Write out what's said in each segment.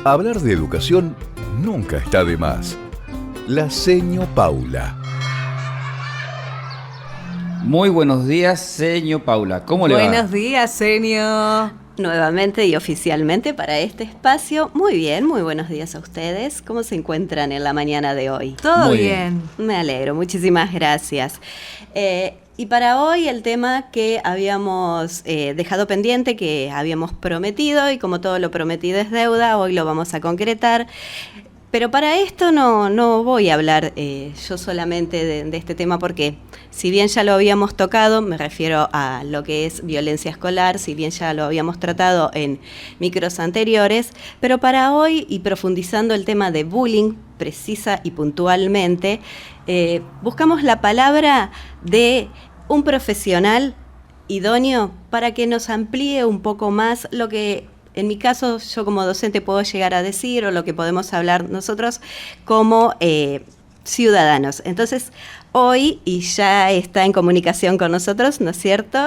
Hablar de educación nunca está de más. La Seño Paula. Muy buenos días, Seño Paula. ¿Cómo le va? Buenos días, Seño. Nuevamente y oficialmente para este espacio. Muy bien, muy buenos días a ustedes. ¿Cómo se encuentran en la mañana de hoy? Todo Muy bien. Me alegro, muchísimas gracias. Y para hoy el tema que habíamos dejado pendiente, que habíamos prometido, y como todo lo prometido es deuda, hoy lo vamos a concretar. Pero para esto no voy a hablar yo solamente de este tema porque si bien ya lo habíamos tocado, me refiero a lo que es violencia escolar, si bien ya lo habíamos tratado en micros anteriores, pero para hoy y profundizando el tema de bullying precisa y puntualmente, buscamos la palabra de un profesional idóneo para que nos amplíe un poco más lo que en mi caso, yo como docente puedo llegar a decir o lo que podemos hablar nosotros como ciudadanos. Entonces, hoy, y ya está en comunicación con nosotros, ¿no es cierto?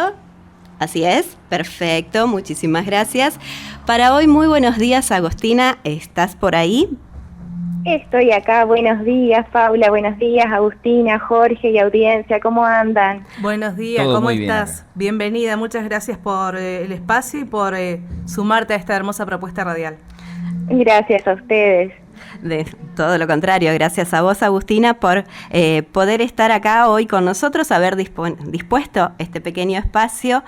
Así es, perfecto, muchísimas gracias. Para hoy, muy buenos días, Agostina, ¿estás por ahí? Estoy acá, buenos días Paula, buenos días Agustina, Jorge y audiencia, ¿cómo andan? Buenos días, Todo ¿cómo muy bien estás? acá. Bienvenida, Muchas gracias por el espacio y por sumarte a esta hermosa propuesta radial. Gracias a ustedes. De todo lo contrario, gracias a vos, Agustina, por poder estar acá hoy con nosotros, haber dispuesto este pequeño espacio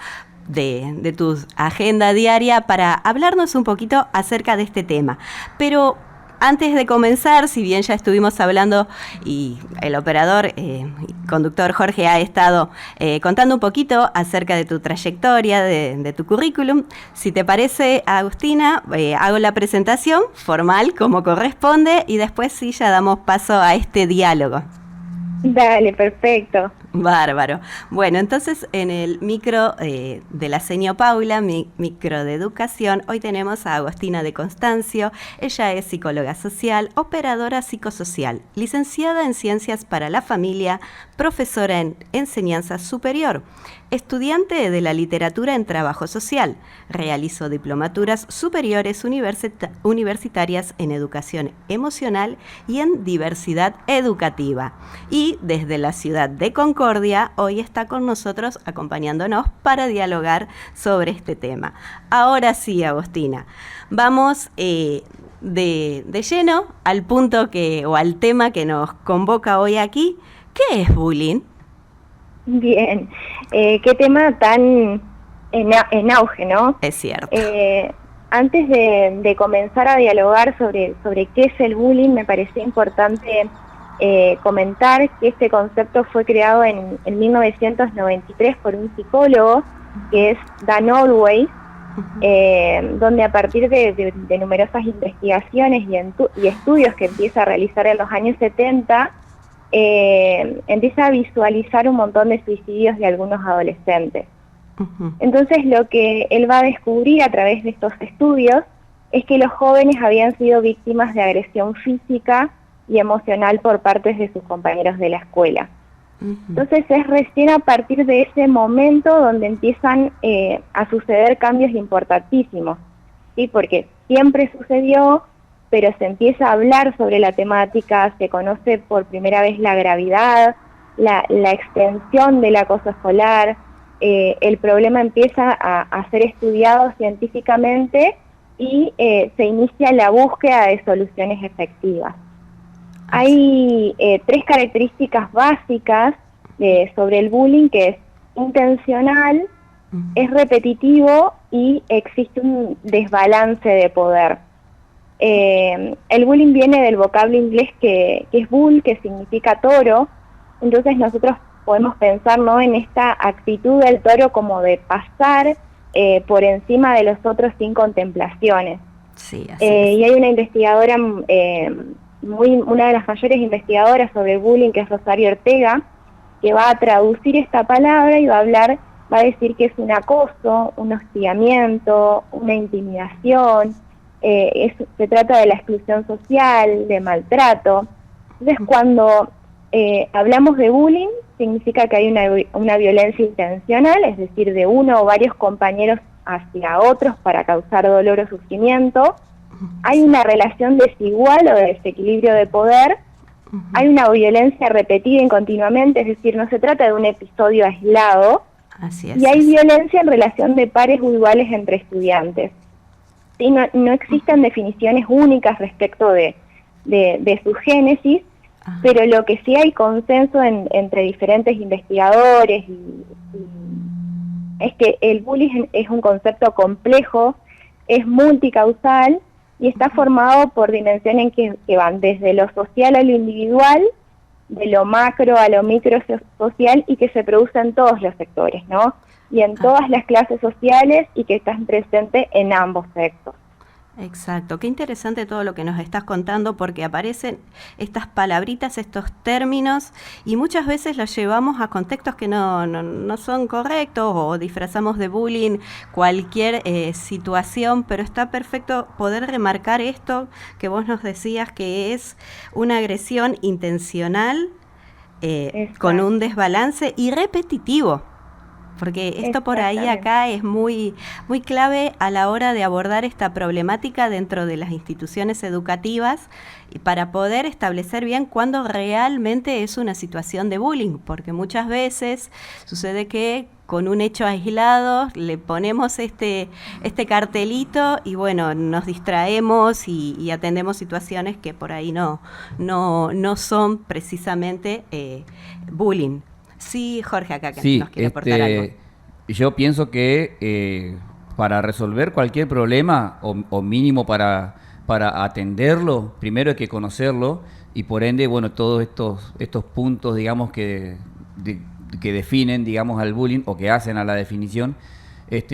de tu agenda diaria para hablarnos un poquito acerca de este tema. Pero antes de comenzar, si bien ya estuvimos hablando y el operador y conductor Jorge ha estado contando un poquito acerca de tu trayectoria, de tu currículum, si te parece, Agustina, hago la presentación formal como corresponde y después sí ya damos paso a este diálogo. Dale, perfecto. Bárbaro. Bueno, entonces en el micro de la Seño Paula, micro de educación, hoy tenemos a Agostina de Constancio. Ella es psicóloga social, operadora psicosocial, licenciada en Ciencias para la Familia, profesora en Enseñanza Superior, estudiante de la literatura en Trabajo Social. Realizó diplomaturas superiores universitarias en Educación Emocional y en Diversidad Educativa. Y desde la ciudad de Concordia, hoy está con nosotros acompañándonos para dialogar sobre este tema. Ahora sí, Agostina, vamos de lleno al punto o al tema que nos convoca hoy aquí. ¿Qué es bullying? Bien, qué tema tan en auge, ¿no? Es cierto. Antes de comenzar a dialogar sobre qué es el bullying, me parecía importante comentar que este concepto fue creado en 1993 por un psicólogo que es Dan Orway, donde a partir de numerosas investigaciones y estudios que empieza a realizar en los años 70, empieza a visualizar un montón de suicidios de algunos adolescentes. Entonces lo que él va a descubrir a través de estos estudios es que los jóvenes habían sido víctimas de agresión física y emocional por parte de sus compañeros de la escuela. Entonces es recién a partir de ese momento donde empiezan a suceder cambios importantísimos, ¿sí? Porque siempre sucedió, pero se empieza a hablar sobre la temática, se conoce por primera vez la gravedad, la extensión del acoso escolar, el problema empieza a ser estudiado científicamente y se inicia la búsqueda de soluciones efectivas. Hay tres características básicas sobre el bullying, que es intencional, es repetitivo y existe un desbalance de poder. El bullying viene del vocablo inglés que es bull, que significa toro. Entonces nosotros podemos pensar, ¿no?, en esta actitud del toro como de pasar por encima de los otros sin contemplaciones. Sí, así es. Y hay una investigadora, una de las mayores investigadoras sobre el bullying, que es Rosario Ortega, que va a traducir esta palabra y va a decir que es un acoso, un hostigamiento, una intimidación. Se trata de la exclusión social, de maltrato. Entonces, cuando hablamos de bullying, significa que hay una violencia intencional, es decir, de uno o varios compañeros hacia otros para causar dolor o sufrimiento, hay una relación desigual o de desequilibrio de poder, hay una violencia repetida continuamente, es decir, no se trata de un episodio aislado, Así es. y hay violencia en relación de pares o iguales entre estudiantes. ¿Sí? No existen definiciones únicas respecto de su génesis, pero lo que sí hay consenso entre diferentes investigadores es que el bullying es un concepto complejo, es multicausal y está formado por dimensiones que van desde lo social a lo individual, de lo macro a lo micro social, y que se produce en todos los sectores, ¿no? Y en todas las clases sociales, y que están presentes en ambos sexos. Exacto, qué interesante todo lo que nos estás contando, porque aparecen estas palabritas, estos términos, y muchas veces los llevamos a contextos que no son correctos, o disfrazamos de bullying cualquier situación, pero está perfecto poder remarcar esto que vos nos decías, que es una agresión intencional, con un desbalance y repetitivo. Porque esto por ahí acá es muy, muy clave a la hora de abordar esta problemática dentro de las instituciones educativas, y para poder establecer bien cuándo realmente es una situación de bullying, porque muchas veces sucede que con un hecho aislado le ponemos este cartelito y bueno, nos distraemos y atendemos situaciones que por ahí no son precisamente bullying. Sí, Jorge, acá que nos quiere aportar algo. Yo pienso que para resolver cualquier problema, o mínimo para atenderlo, primero hay que conocerlo, y por ende, bueno, todos estos puntos, digamos, que definen, digamos, al bullying, o que hacen a la definición,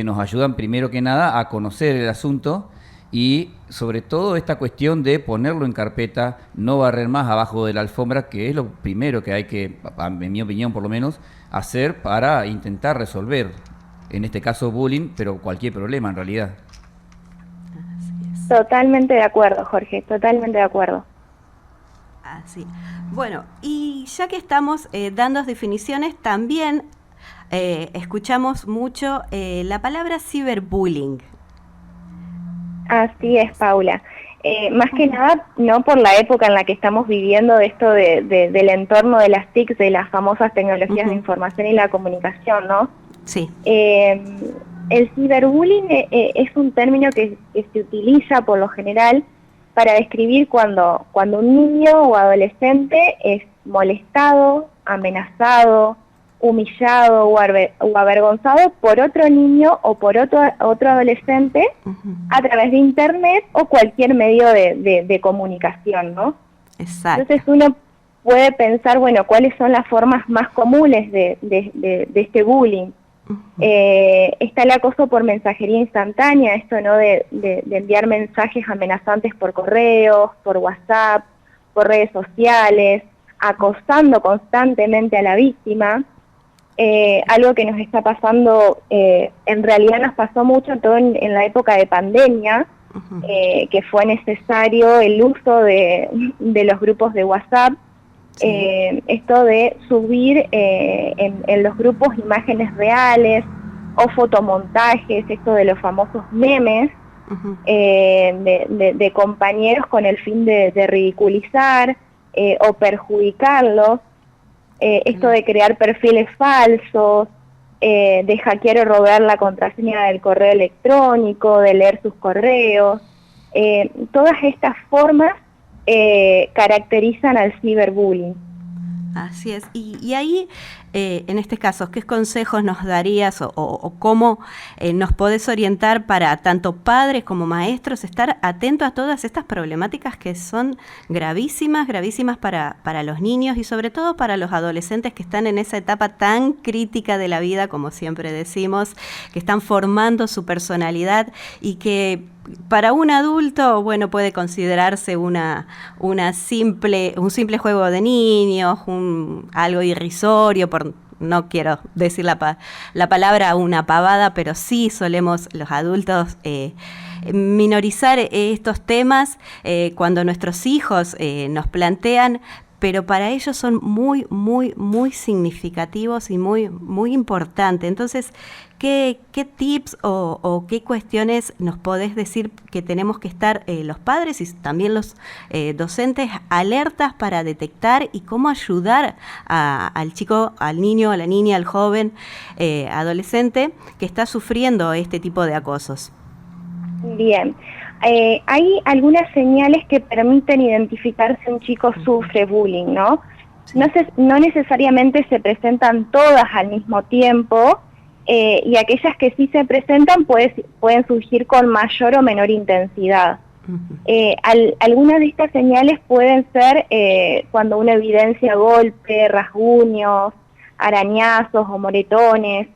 nos ayudan primero que nada a conocer el asunto. Y sobre todo esta cuestión de ponerlo en carpeta, no barrer más abajo de la alfombra, que es lo primero que hay que, en mi opinión por lo menos, hacer para intentar resolver, en este caso bullying, pero cualquier problema en realidad. Totalmente de acuerdo, Jorge, totalmente de acuerdo. Así. Bueno, y ya que estamos dando definiciones, también escuchamos mucho la palabra ciberbullying. Así es, Paula. Más que nada, no por la época en la que estamos viviendo, de esto del entorno de las TIC, de las famosas tecnologías de información y la comunicación, ¿no? Sí. El ciberbullying es un término que se utiliza por lo general para describir cuando un niño o adolescente es molestado, amenazado, humillado o avergonzado por otro niño o por otro adolescente a través de internet o cualquier medio de comunicación, ¿no? Exacto. Entonces uno puede pensar, bueno, ¿cuáles son las formas más comunes de este bullying? Está el acoso por mensajería instantánea, esto, ¿no? De enviar mensajes amenazantes por correos, por WhatsApp, por redes sociales, acosando constantemente a la víctima. Algo que nos está pasando, en realidad nos pasó mucho todo en la época de pandemia, que fue necesario el uso de los grupos de WhatsApp, esto de subir en los grupos imágenes reales o fotomontajes, esto de los famosos memes, de compañeros con el fin de ridiculizar o perjudicarlos. Esto de crear perfiles falsos, de hackear o robar la contraseña del correo electrónico, de leer sus correos, todas estas formas caracterizan al ciberbullying. Así es. Y ahí, en este caso, ¿qué consejos nos darías o cómo nos podés orientar para tanto padres como maestros estar atentos a todas estas problemáticas que son gravísimas para los niños y sobre todo para los adolescentes que están en esa etapa tan crítica de la vida, como siempre decimos, que están formando su personalidad y que para un adulto, bueno, puede considerarse un simple juego de niños, algo irrisorio, no quiero decir la palabra una pavada, pero sí solemos los adultos minorizar estos temas cuando nuestros hijos nos plantean pero para ellos son muy, muy, muy significativos y muy, muy importantes. Entonces, ¿qué tips o qué cuestiones nos podés decir que tenemos que estar los padres y también los docentes alertas para detectar y cómo ayudar al chico, al niño, a la niña, al joven, adolescente que está sufriendo este tipo de acosos? Bien. Hay algunas señales que permiten identificar si un chico sufre bullying, ¿no? No necesariamente se presentan todas al mismo tiempo, y aquellas que sí se presentan pueden surgir con mayor o menor intensidad. Algunas de estas señales pueden ser cuando uno evidencia golpes, rasguños, arañazos o moretones,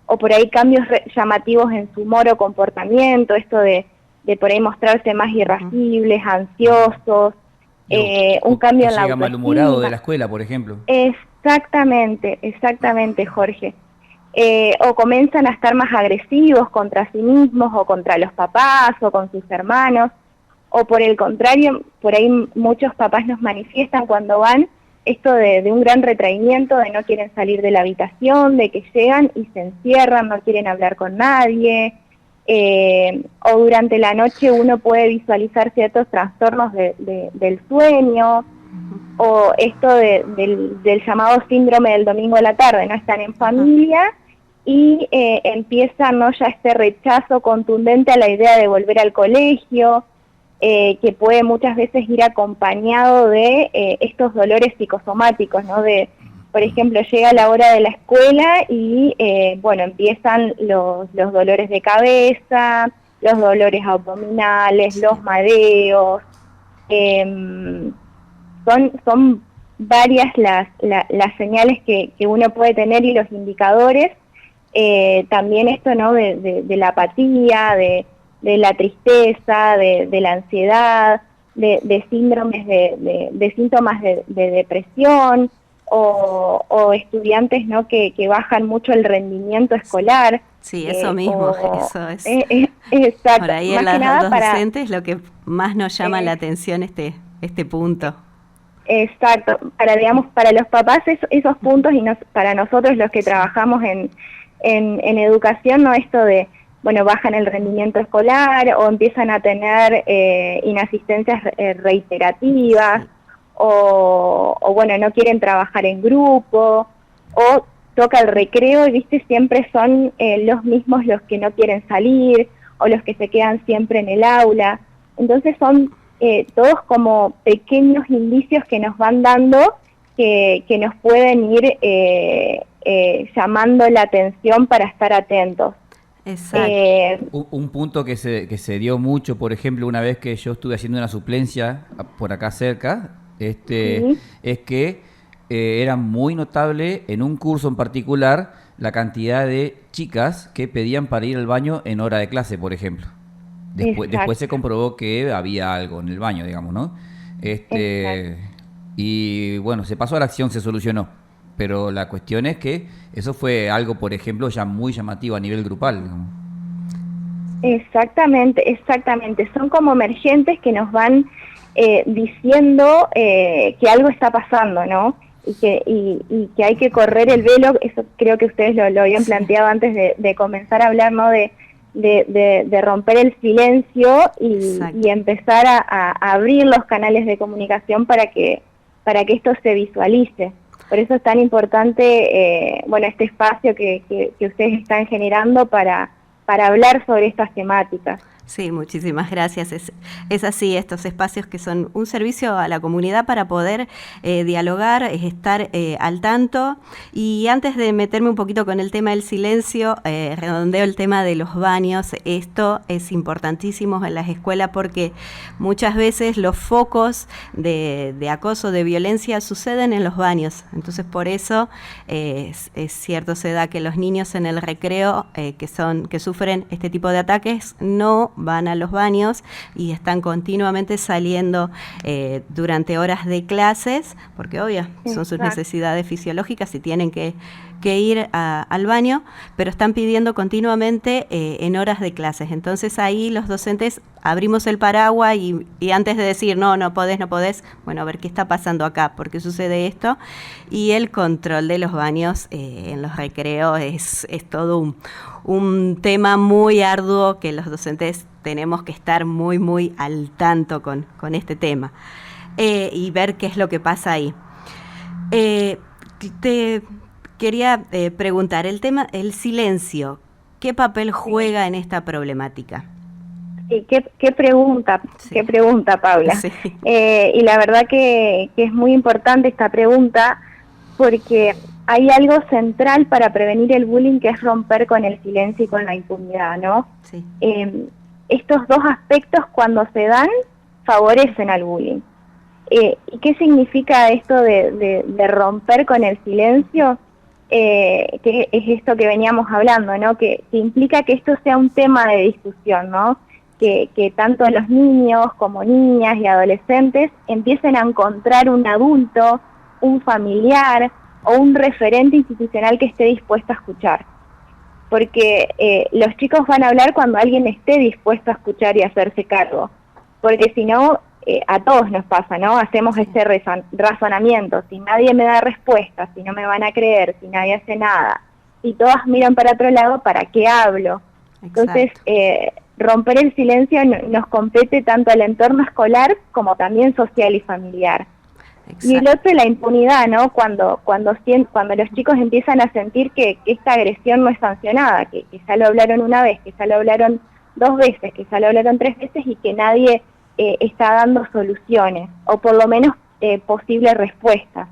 o por ahí cambios llamativos en su humor o comportamiento, esto de por ahí mostrarse más irascibles, ansiosos, un cambio en la llega malhumorado de la escuela, por ejemplo. Exactamente, Jorge. O comienzan a estar más agresivos contra sí mismos o contra los papás o con sus hermanos, o por el contrario, por ahí muchos papás nos manifiestan cuando van esto de un gran retraimiento, de no quieren salir de la habitación, de que llegan y se encierran, no quieren hablar con nadie, o durante la noche uno puede visualizar ciertos trastornos del sueño, o esto del llamado síndrome del domingo a la tarde, no están en familia y empieza ¿no? ya este rechazo contundente a la idea de volver al colegio, que puede muchas veces ir acompañado de estos dolores psicosomáticos, ¿no? Por ejemplo, llega la hora de la escuela y, bueno, empiezan los dolores de cabeza, los dolores abdominales, los mareos. Son varias las señales que uno puede tener y los indicadores. También esto, ¿no? de la apatía, de la tristeza, de la ansiedad, de síndromes, de síntomas de depresión, o estudiantes ¿no? que bajan mucho el rendimiento escolar. Sí, eso mismo, eso es. Exacto. Por ahí en los docentes lo que más nos llama la atención este punto. Exacto, para los papás esos puntos y para nosotros los que trabajamos en educación, ¿no? Esto de, bueno, bajan el rendimiento escolar o empiezan a tener inasistencias reiterativas, o bueno, no quieren trabajar en grupo, o toca el recreo y viste siempre son los mismos los que no quieren salir o los que se quedan siempre en el aula. Entonces son todos como pequeños indicios que nos van dando que nos pueden ir llamando la atención para estar atentos. Exacto. Un punto que se dio mucho, por ejemplo, una vez que yo estuve haciendo una suplencia por acá cerca, ¿Sí? es que era muy notable en un curso en particular la cantidad de chicas que pedían para ir al baño en hora de clase, por ejemplo. Después se comprobó que había algo en el baño, digamos, ¿no? Y bueno, se pasó a la acción, se solucionó. Pero la cuestión es que eso fue algo, por ejemplo, ya muy llamativo a nivel grupal, digamos. Exactamente. Son como emergentes que nos van diciendo que algo está pasando, ¿no? Y que hay que correr el velo. Eso creo que ustedes lo habían planteado antes de comenzar a hablar, ¿no? De romper el silencio y empezar a abrir los canales de comunicación para que esto se visualice. Por eso es tan importante bueno, este espacio que ustedes están generando para hablar sobre estas temáticas. Sí, muchísimas gracias. Es así, estos espacios que son un servicio a la comunidad para poder dialogar, estar al tanto. Y antes de meterme un poquito con el tema del silencio, redondeo el tema de los baños. Esto es importantísimo en las escuelas porque muchas veces los focos de acoso, de violencia, suceden en los baños. Entonces, por eso es cierto, se da que los niños en el recreo que sufren este tipo de ataques no van a los baños y están continuamente saliendo durante horas de clases, porque obvio, son sus necesidades fisiológicas y tienen que que ir al baño, pero están pidiendo continuamente en horas de clases. Entonces ahí los docentes abrimos el paraguas y antes de decir no podés, bueno, a ver qué está pasando acá, por qué sucede esto. Y el control de los baños en los recreos es todo un tema muy arduo que los docentes tenemos que estar muy, muy al tanto con este tema y ver qué es lo que pasa ahí. Te quería preguntar, el silencio, ¿qué papel juega en esta problemática? Sí, qué pregunta, Sí. qué pregunta, Paula. Sí. Y la verdad que es muy importante esta pregunta porque hay algo central para prevenir el bullying, que es romper con el silencio y con la impunidad, ¿no? Sí. Estos dos aspectos, cuando se dan, favorecen al bullying. ¿Y qué significa esto de romper con el silencio? Que es esto que veníamos hablando, ¿no? Que implica que esto sea un tema de discusión, ¿no? Que tanto los niños como niñas y adolescentes empiecen a encontrar un adulto, un familiar o un referente institucional que esté dispuesto a escuchar. Porque los chicos van a hablar cuando alguien esté dispuesto a escuchar y a hacerse cargo. Porque si no, a todos nos pasa, ¿no? Hacemos este razonamiento. Si nadie me da respuesta, si no me van a creer, si nadie hace nada, si todas miran para otro lado, ¿para qué hablo? Entonces, romper el silencio nos compete tanto al entorno escolar como también social y familiar. Exacto. Y el otro, la impunidad, ¿no? Cuando los chicos empiezan a sentir que esta agresión no es sancionada, que ya lo hablaron una vez, que ya lo hablaron 2 veces, que ya lo hablaron 3 veces y que nadie está dando soluciones, o por lo menos posibles respuestas.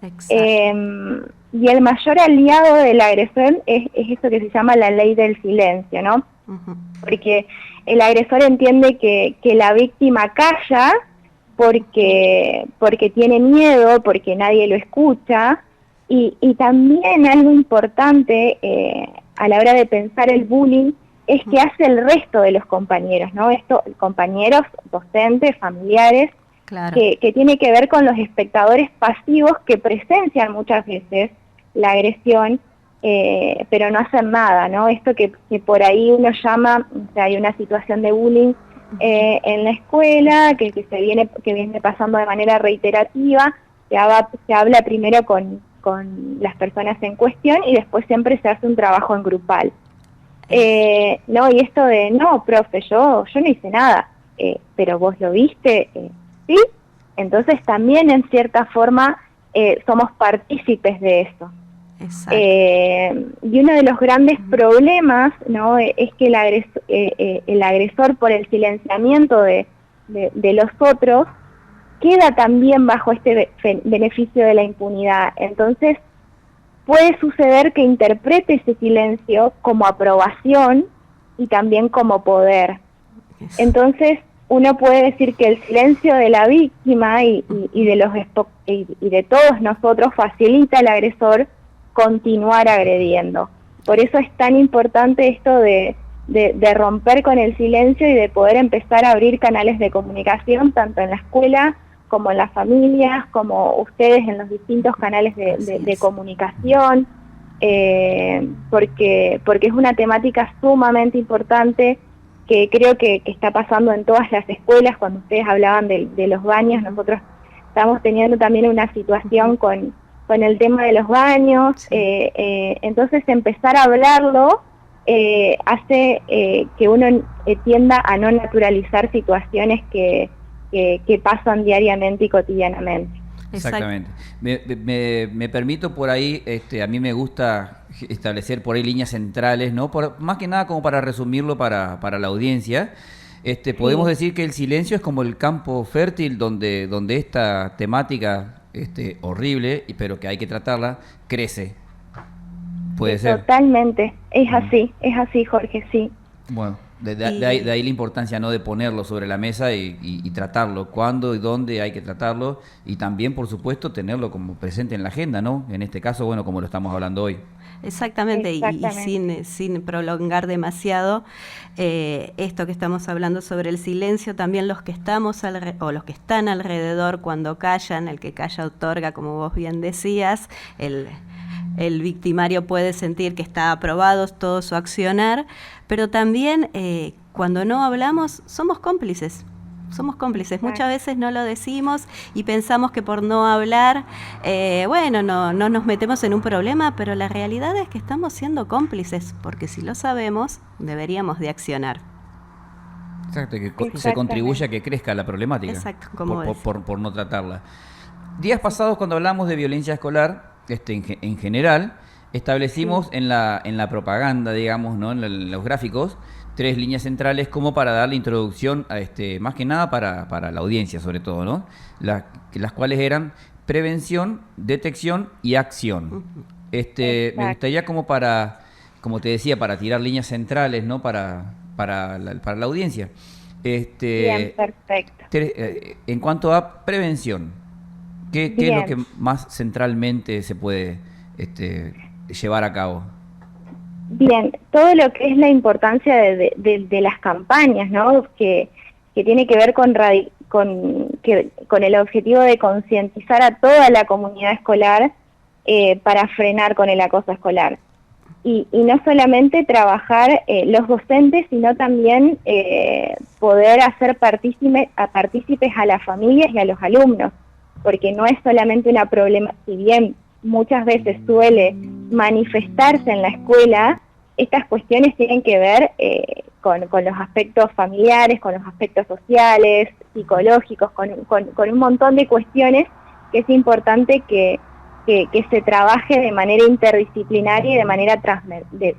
Y el mayor aliado de la agresión es eso que se llama la ley del silencio, ¿no? Uh-huh. Porque el agresor entiende que la víctima calla porque tiene miedo, porque nadie lo escucha, y también algo importante a la hora de pensar el bullying es que hace el resto de los compañeros, ¿no? Compañeros, docentes, familiares, claro, que tiene que ver con los espectadores pasivos que presencian muchas veces la agresión, pero no hacen nada, ¿no? Esto que por ahí uno llama, o sea, hay una situación de bullying en la escuela que viene pasando de manera reiterativa, se habla primero con las personas en cuestión y después siempre se hace un trabajo en grupal. No, y esto de, no, profe, yo no hice nada, pero vos lo viste, ¿sí? Entonces también en cierta forma somos partícipes de eso. Y uno de los grandes problemas, ¿no? Es que el agresor, por el silenciamiento de los otros, queda también bajo este beneficio de la impunidad. Entonces puede suceder que interprete ese silencio como aprobación y también como poder. Entonces uno puede decir que el silencio de la víctima y de todos nosotros facilita al agresor continuar agrediendo. Por eso es tan importante esto de romper con el silencio y de poder empezar a abrir canales de comunicación tanto en la escuela como en las familias, como ustedes en los distintos canales de comunicación, porque es una temática sumamente importante que creo que está pasando en todas las escuelas. Cuando ustedes hablaban de los baños, nosotros estamos teniendo también una situación con el tema de los baños, entonces empezar a hablarlo hace que uno tienda a no naturalizar situaciones que pasan diariamente y cotidianamente. Exactamente. Me permito por ahí, a mí me gusta establecer por ahí líneas centrales, ¿no? Más que nada como para resumirlo para la audiencia. Podemos decir que el silencio es como el campo fértil donde esta temática horrible, pero que hay que tratarla, crece. Puede ser. Totalmente, es así, Jorge, sí. Bueno, de ahí la importancia, ¿no?, de ponerlo sobre la mesa y tratarlo, cuándo y dónde hay que tratarlo, y también, por supuesto, tenerlo como presente en la agenda, ¿no? En este caso, bueno, como lo estamos hablando hoy. Exactamente. Y sin prolongar demasiado, esto que estamos hablando sobre el silencio, también los que están alrededor cuando callan, el que calla otorga, como vos bien decías, el victimario puede sentir que está aprobado todo su accionar, pero también cuando no hablamos somos cómplices. Somos cómplices, muchas veces no lo decimos y pensamos que por no hablar, no nos metemos en un problema, pero la realidad es que estamos siendo cómplices, porque si lo sabemos, deberíamos de accionar. Exacto, que se contribuye a que crezca la problemática. Exacto, como por no tratarla. Días pasados, cuando hablamos de violencia escolar, en general, establecimos en la propaganda, digamos, ¿no? En los gráficos, 3 líneas centrales como para darle introducción a más que nada para la audiencia, sobre todo, ¿no? Las cuales eran prevención, detección y acción. Me gustaría como te decía, para tirar líneas centrales, ¿no? Para la audiencia. Bien, perfecto. En cuanto a prevención, ¿qué es lo que más centralmente se puede llevar a cabo? Bien, todo lo que es la importancia de las campañas, ¿no? Que tiene que ver con el objetivo de concientizar a toda la comunidad escolar para frenar con el acoso escolar. Y no solamente trabajar los docentes, sino también poder hacer partícipes a las familias y a los alumnos, porque no es solamente una problema, si bien muchas veces suele manifestarse en la escuela, estas cuestiones tienen que ver con los aspectos familiares, con los aspectos sociales, psicológicos, con un montón de cuestiones que es importante que se trabaje de manera interdisciplinaria y de manera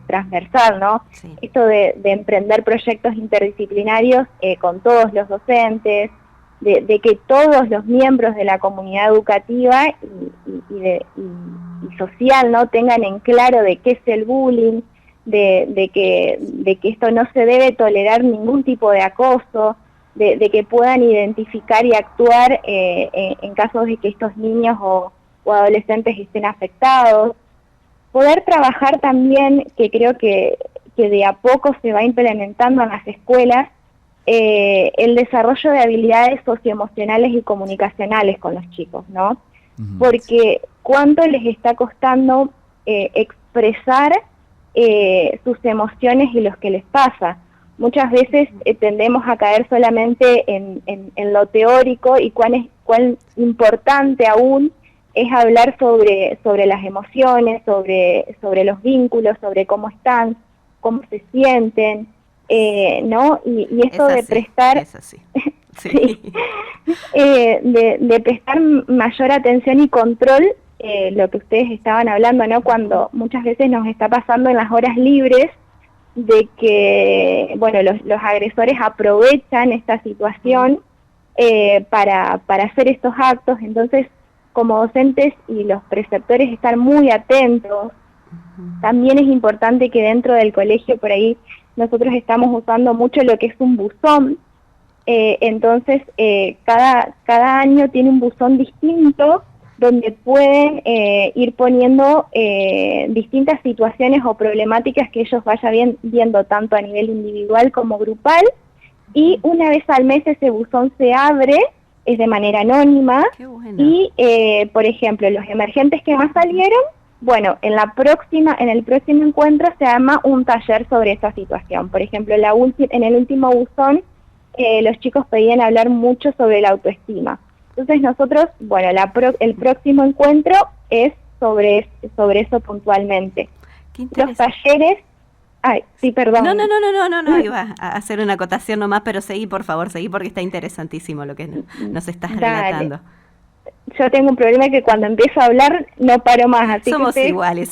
transversal, ¿no? Sí. Esto de emprender proyectos interdisciplinarios con todos los docentes, de que todos los miembros de la comunidad educativa y social, ¿no? Tengan en claro de qué es el bullying, de que esto no se debe tolerar ningún tipo de acoso, de que puedan identificar y actuar en casos de que estos niños o adolescentes estén afectados. Poder trabajar también, que creo que de a poco se va implementando en las escuelas, el desarrollo de habilidades socioemocionales y comunicacionales con los chicos, ¿no? Porque cuánto les está costando expresar sus emociones y los que les pasa. Muchas veces tendemos a caer solamente en lo teórico y cuán importante aún es hablar sobre las emociones, sobre los vínculos, sobre cómo están, cómo se sienten, ¿no? Y esto de prestar... Es así. Sí. Sí, de prestar mayor atención y control, lo que ustedes estaban hablando, ¿no? Cuando muchas veces nos está pasando en las horas libres, de que, bueno, los agresores aprovechan esta situación para hacer estos actos. Entonces, como docentes y los preceptores, estar muy atentos. También es importante que dentro del colegio, por ahí, nosotros estamos usando mucho lo que es un buzón. Entonces, cada año tiene un buzón distinto, donde pueden ir poniendo distintas situaciones o problemáticas que ellos vayan viendo tanto a nivel individual como grupal, y una vez al mes ese buzón se abre, es de manera anónima. Qué bueno. Y, por ejemplo, los emergentes que más salieron, bueno, en el próximo encuentro se arma un taller sobre esa situación. Por ejemplo, en el último buzón, los chicos pedían hablar mucho sobre la autoestima. Entonces nosotros, bueno, el próximo encuentro es sobre eso puntualmente. Qué interesante. Los talleres... Ay, sí, perdón. No, iba a hacer una acotación nomás, pero seguí, por favor, seguí, porque está interesantísimo lo que nos estás relatando. Yo tengo un problema que cuando empiezo a hablar no paro más, así somos que iguales.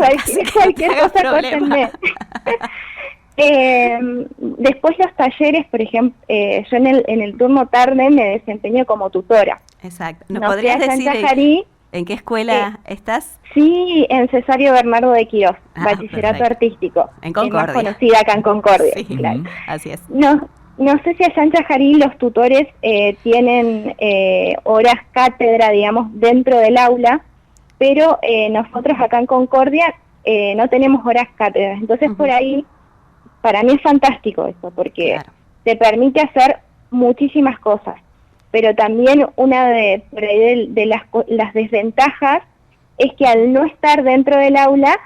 cualquier cosa córtenme. Después los talleres, por ejemplo, yo en el turno tarde me desempeño como tutora. Exacto. ¿Nos podrías decir en qué escuela estás? Sí, en Cesario Bernardo de Quirós, bachillerato artístico. En Concordia. Es más conocida acá en Concordia. Sí, claro. Así es. No sé si allá en Chajarí los tutores tienen horas cátedra, digamos, dentro del aula, pero nosotros acá en Concordia no tenemos horas cátedra. Entonces por ahí, para mí es fantástico eso, porque te permite hacer muchísimas cosas. Pero también una de las desventajas es que al no estar dentro del aula,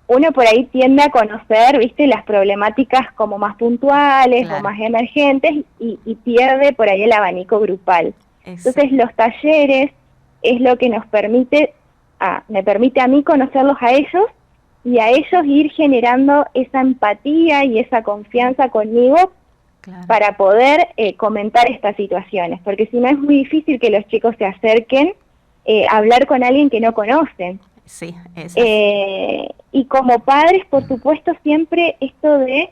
uno por ahí tiende a conocer, viste, las problemáticas como más puntuales o más emergentes y pierde por ahí el abanico grupal. Entonces los talleres es lo que nos permite, me permite a mí conocerlos a ellos y a ellos ir generando esa empatía y esa confianza conmigo para poder comentar estas situaciones, porque si no es muy difícil que los chicos se acerquen a hablar con alguien que no conocen. Sí, eso. Y como padres, por supuesto, siempre esto de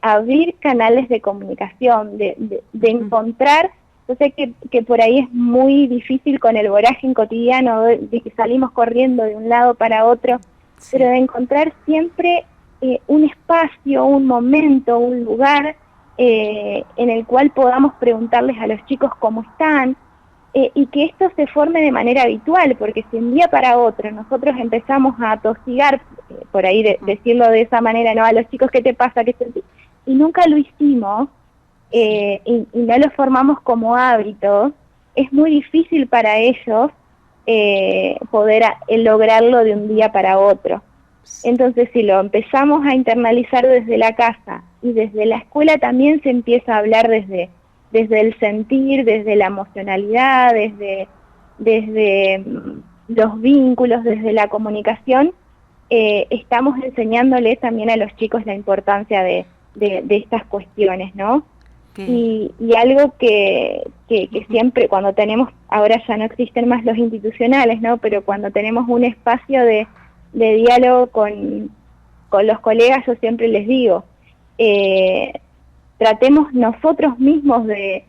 abrir canales de comunicación, de encontrar. Yo sé que por ahí es muy difícil con el vorágine cotidiano, de que salimos corriendo de un lado para otro, pero de encontrar siempre un espacio, un momento, un lugar en el cual podamos preguntarles a los chicos cómo están, y que esto se forme de manera habitual, porque si un día para otro nosotros empezamos a atosigar, por ahí decirlo de esa manera, ¿no? A los chicos, ¿qué te pasa? Y nunca lo hicimos, y no lo formamos como hábito, es muy difícil para ellos poder lograrlo de un día para otro. Entonces, si lo empezamos a internalizar desde la casa y desde la escuela, también se empieza a hablar desde el sentir, desde la emocionalidad, desde los vínculos, desde la comunicación, estamos enseñándoles también a los chicos la importancia de estas cuestiones, ¿no? Y algo que siempre, cuando tenemos, ahora ya no existen más los institucionales, ¿no? Pero cuando tenemos un espacio de diálogo con los colegas, yo siempre les digo, tratemos nosotros mismos de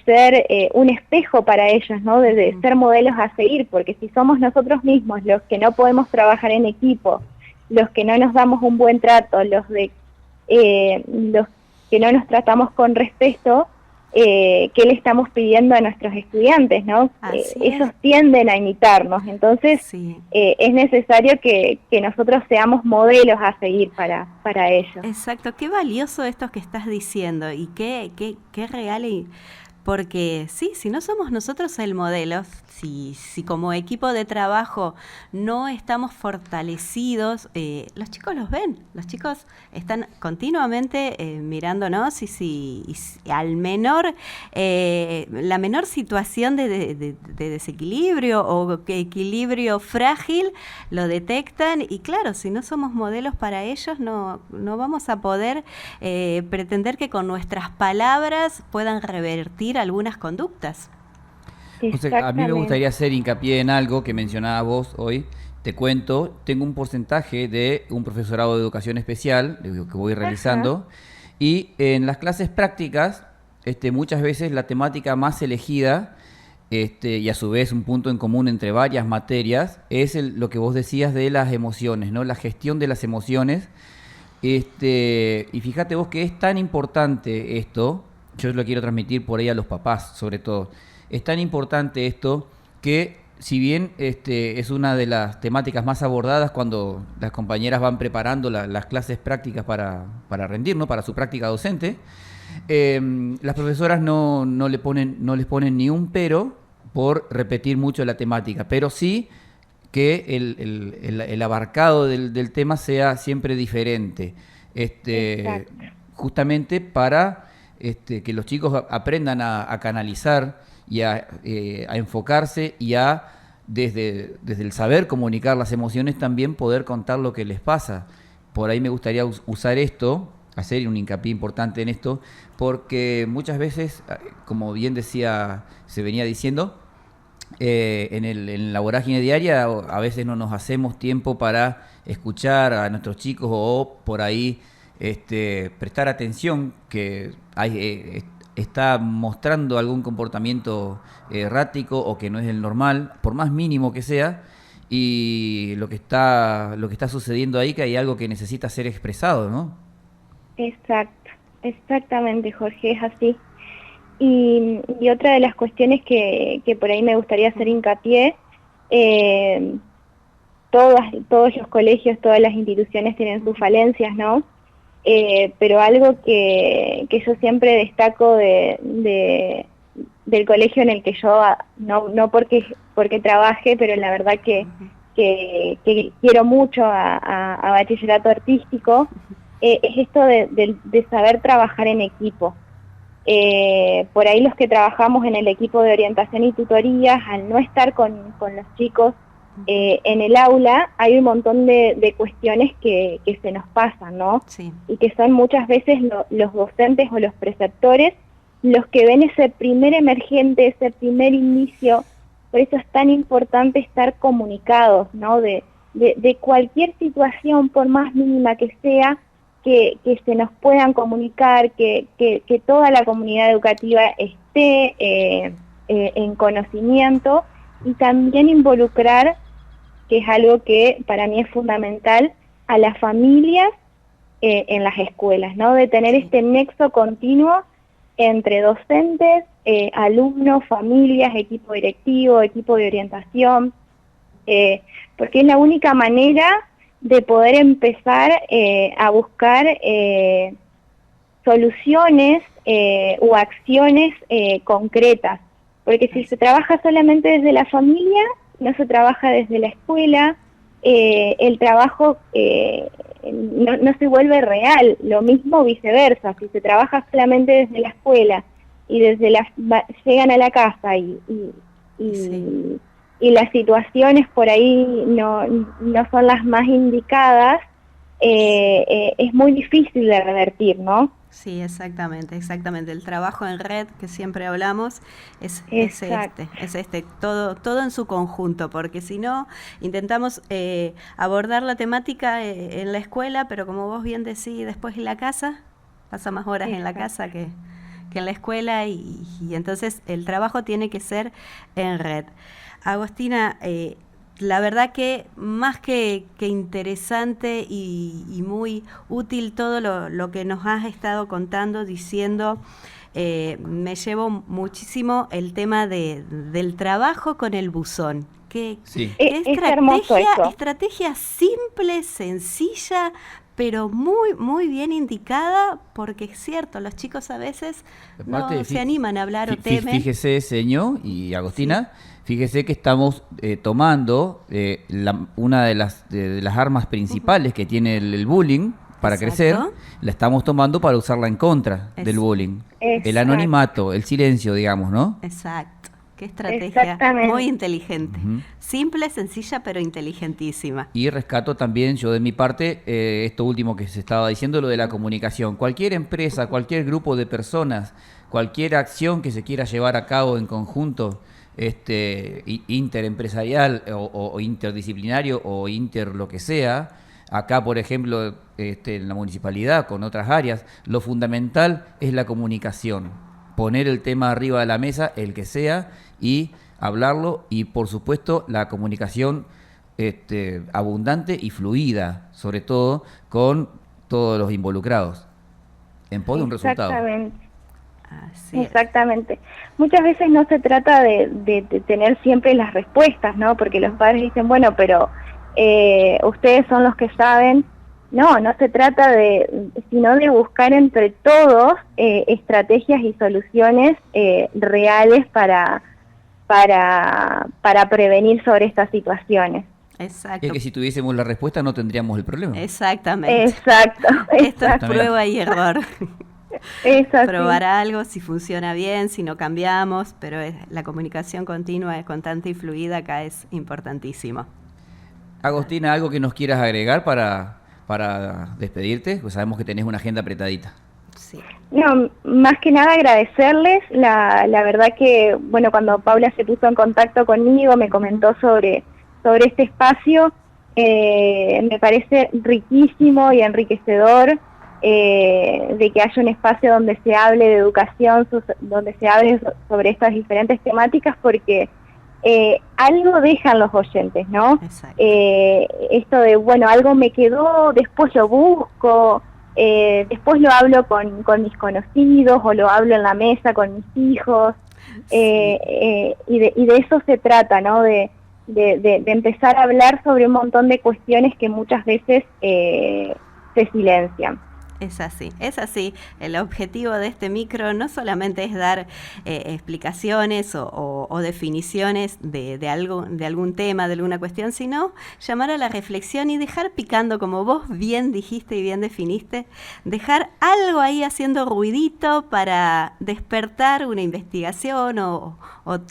ser un espejo para ellos, ¿no? De ser modelos a seguir, porque si somos nosotros mismos los que no podemos trabajar en equipo, los que no nos damos un buen trato, los que no nos tratamos con respeto, ¿qué le estamos pidiendo a nuestros estudiantes, ¿no? Ellos tienden a imitarnos, entonces es necesario que nosotros seamos modelos a seguir para ellos. Exacto, qué valioso esto que estás diciendo y qué real, porque sí, si no somos nosotros el modelo, si como equipo de trabajo no estamos fortalecidos, los chicos los ven, los chicos están continuamente mirándonos y al menor, la menor situación de desequilibrio o equilibrio frágil lo detectan y claro, si no somos modelos para ellos no vamos a poder pretender que con nuestras palabras puedan revertir algunas conductas. O sea, a mí me gustaría hacer hincapié en algo que mencionabas vos hoy. Te cuento, tengo un porcentaje de un profesorado de educación especial que voy realizando y en las clases prácticas muchas veces la temática más elegida y a su vez un punto en común entre varias materias es lo que vos decías de las emociones, ¿no? La gestión de las emociones. Y fíjate vos que es tan importante esto, yo lo quiero transmitir por ahí a los papás sobre todo. Es tan importante esto que si bien es una de las temáticas más abordadas cuando las compañeras van preparando las clases prácticas para rendir, ¿no? Para su práctica docente, las profesoras no les ponen ni un pero por repetir mucho la temática, pero sí que el abarcado del tema sea siempre diferente, justamente para que los chicos aprendan a canalizar y a enfocarse y desde el saber comunicar las emociones también poder contar lo que les pasa. Por ahí me gustaría usar esto, hacer un hincapié importante en esto, porque muchas veces, como bien se venía diciendo, en la vorágine diaria a veces no nos hacemos tiempo para escuchar a nuestros chicos o por ahí prestar atención que está mostrando algún comportamiento errático o que no es el normal, por más mínimo que sea, y lo que está sucediendo ahí, que hay algo que necesita ser expresado, ¿no? Exactamente, Jorge, es así. Y otra de las cuestiones que por ahí me gustaría hacer hincapié, todos los colegios, todas las instituciones tienen sus falencias, ¿no? Pero algo que yo siempre destaco de del colegio en el que yo, no porque trabaje, pero la verdad que quiero mucho a bachillerato artístico, es esto de saber trabajar en equipo. Por ahí los que trabajamos en el equipo de orientación y tutorías, al no estar con los chicos en el aula, hay un montón de cuestiones que se nos pasan, ¿no? Sí. Y que son muchas veces los docentes o los preceptores los que ven ese primer emergente, ese primer inicio. Por eso es tan importante estar comunicados, ¿no? De cualquier situación, por más mínima que sea, que se nos puedan comunicar, que toda la comunidad educativa esté en conocimiento, y también involucrar, que es algo que para mí es fundamental, a las familias en las escuelas, ¿no? De tener este nexo continuo entre docentes, alumnos, familias, equipo directivo, equipo de orientación, porque es la única manera de poder empezar a buscar soluciones u acciones concretas, porque si se trabaja solamente desde la familia, no se trabaja desde la escuela, el trabajo no se vuelve real. Lo mismo viceversa, si se trabaja solamente desde la escuela y llegan a la casa y las situaciones por ahí no son las más indicadas, es muy difícil de revertir, ¿no? Sí, exactamente. El trabajo en red que siempre hablamos es todo en su conjunto, porque si no, intentamos abordar la temática en la escuela, pero como vos bien decís, después en la casa, pasa más horas en la casa que en la escuela, y entonces el trabajo tiene que ser en red. Agostina, la verdad que más que interesante y muy útil todo lo que nos has estado contando, diciendo, me llevo muchísimo el tema del trabajo con el buzón. ¿Qué estrategia simple, sencilla, pero muy, muy bien indicada? Porque es cierto, los chicos a veces no se animan a hablar o temen. Fíjese, señor y Agostina, fíjese que estamos tomando una de las armas principales que tiene el bullying para crecer, la estamos tomando para usarla en contra del bullying. El anonimato, el silencio, digamos, ¿no? Exacto. Qué estrategia muy inteligente. Simple, sencilla, pero inteligentísima. Y rescato también yo de mi parte esto último que se estaba diciendo, lo de la comunicación. Cualquier empresa, cualquier grupo de personas, cualquier acción que se quiera llevar a cabo en conjunto, interempresarial o interdisciplinario o inter lo que sea, acá por ejemplo en la municipalidad con otras áreas, lo fundamental es la comunicación, poner el tema arriba de la mesa, el que sea, y hablarlo, y por supuesto la comunicación abundante y fluida, sobre todo con todos los involucrados, en pos de un resultado. Exactamente. Muchas veces no se trata de tener siempre las respuestas, ¿no? Porque los padres dicen, bueno, pero ustedes son los que saben. No se trata sino de buscar entre todos estrategias y soluciones reales para prevenir sobre estas situaciones. Exacto. Es que si tuviésemos la respuesta no tendríamos el problema. Exactamente. Exacto. Esto es prueba y error. Probar así. algo, si funciona bien, si no cambiamos, pero la comunicación continua, constante y fluida acá es importantísimo. Agostina, ¿algo que nos quieras agregar para despedirte? Pues sabemos que tenés una agenda apretadita. Sí. No, más que nada agradecerles, la verdad que, bueno, cuando Paula se puso en contacto conmigo, me comentó sobre este espacio, me parece riquísimo y enriquecedor, de que haya un espacio donde se hable de educación, donde se hable sobre estas diferentes temáticas, porque algo dejan los oyentes, ¿no? Esto de, bueno, algo me quedó, después lo busco, después lo hablo con mis conocidos, o lo hablo en la mesa con mis hijos, y de eso se trata, ¿no? De empezar a hablar sobre un montón de cuestiones que muchas veces se silencian. Es así, es así. El objetivo de este micro no solamente es dar explicaciones o definiciones de algún tema, de alguna cuestión, sino llamar a la reflexión y dejar picando, como vos bien dijiste y bien definiste, dejar algo ahí haciendo ruidito para despertar una investigación o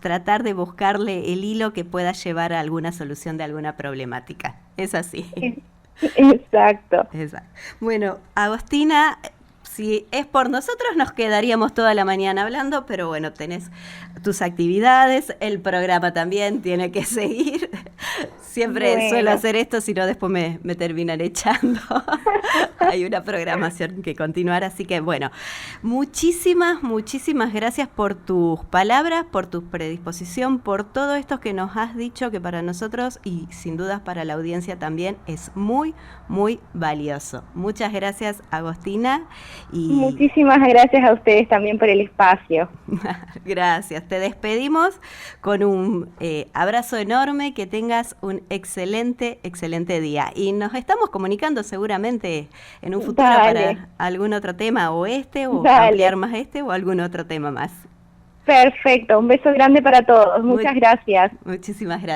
tratar de buscarle el hilo que pueda llevar a alguna solución de alguna problemática. Es así. Exacto. Exacto. Bueno, Agostina, si es por nosotros nos quedaríamos toda la mañana hablando, pero bueno, tenés tus actividades, el programa también tiene que seguir. Siempre suelo hacer esto, si no después me terminan echando. Hay una programación que continuar, así que bueno, muchísimas gracias por tus palabras, por tu predisposición, por todo esto que nos has dicho, que para nosotros y sin dudas para la audiencia también es muy valioso. Muchas gracias, Agostina. Muchísimas gracias a ustedes también por el espacio. Gracias. Te despedimos con un abrazo enorme, que tengas un excelente día. Y nos estamos comunicando seguramente en un futuro para algún otro tema, o ampliar más o algún otro tema más. Perfecto, un beso grande para todos. Muchas gracias. Muchísimas gracias.